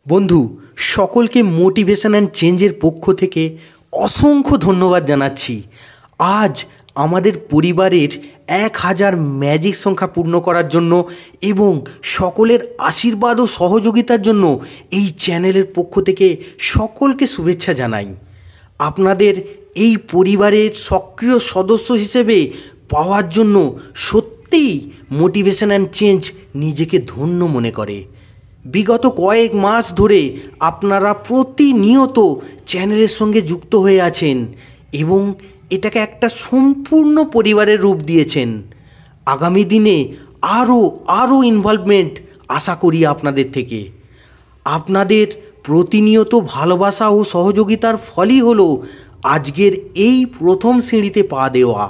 বন্ধু, সকলকে motivation and চেঞ্জের পক্ষ থেকে অসংখ্য ধন্যবাদ জানাচ্ছি। আজ আমাদের পরিবারের 1000 ম্যাজিক সংখ্যা পূর্ণ করার জন্য এবং সকলের আশীর্বাদ ও সহযোগিতার জন্য এই চ্যানেলের পক্ষ থেকে সকলকে শুভেচ্ছা জানাই। আপনাদের এই পরিবারের সক্রিয় সদস্য হিসেবে পাওয়ার জন্য সত্যিই মোটিভেশন অ্যান্ড চেঞ্জ নিজেকে ধন্য মনে করে। বিগত কয়েক মাস ধরে আপনারা প্রতিনিয়ত চ্যানেলের সঙ্গে যুক্ত হয়ে আছেন এবং এটাকে একটা সম্পূর্ণ পরিবারের রূপ দিয়েছেন। আগামী দিনে আরও ইনভলভমেন্ট আশা করি আপনাদের থেকে। আপনাদের প্রতিনিয়ত ভালোবাসা ও সহযোগিতার ফলই হলো আজকের এই প্রথম সিঁড়িতে পা দেওয়া।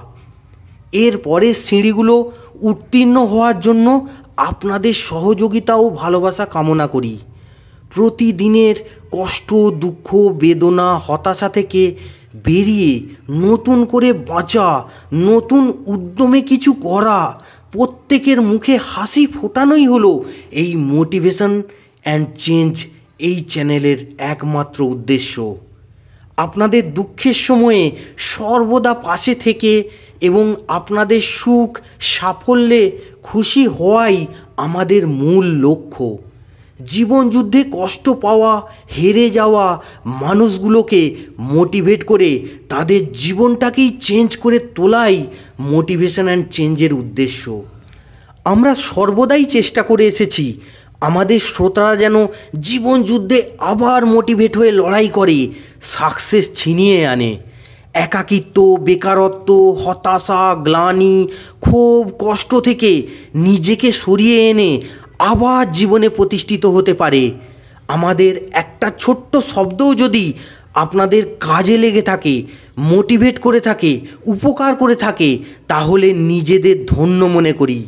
এর পরের সিঁড়িগুলো উত্তীর্ণ হওয়ার জন্য আপনাদের সহযোগিতা ও ভালোবাসা কামনা করি। প্রতিদিনের কষ্ট, দুঃখ, বেদনা, হতাশা থেকে বেরিয়ে নতুন করে বাঁচা, নতুন উদ্যমে কিছু করা, প্রত্যেকের মুখে হাসি ফোটানোই হলো এই মোটিভেশন অ্যান্ড চেঞ্জ এই চ্যানেলের একমাত্র উদ্দেশ্য। আপনাদের দুঃখের সময়ে সর্বদা পাশে থেকে এবং আপনাদের সুখ সাফল্যে খুশি হওয়াই আমাদের মূল লক্ষ্য। জীবনযুদ্ধে কষ্ট পাওয়া, হেরে যাওয়া মানুষগুলোকে মোটিভেট করে তাদের জীবনটাকেই চেঞ্জ করে তোলাই মোটিভেশন অ্যান্ড চেঞ্জের উদ্দেশ্য। আমরা সর্বদাই চেষ্টা করে এসেছি আমাদের শ্রোতারা যেন জীবনযুদ্ধে আবার মোটিভেট হয়ে লড়াই করে সাকসেস ছিনিয়ে আনে। একাকিত্ব, বেকারত্ব, হতাশা, গ্লানি, ক্ষোভ, কষ্ট থেকে নিজেকে সরিয়ে এনে আবার জীবনে প্রতিষ্ঠিত হতে পারে। আমাদের একটা ছোট্ট শব্দও যদি আপনাদের কাজে লেগে থাকে, মোটিভেট করে থাকে, উপকার করে থাকে, তাহলে নিজেদের ধন্য মনে করি।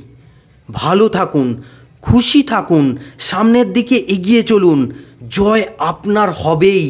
ভালো থাকুন, খুশি থাকুন, সামনের দিকে এগিয়ে চলুন। জয় আপনার হবেই।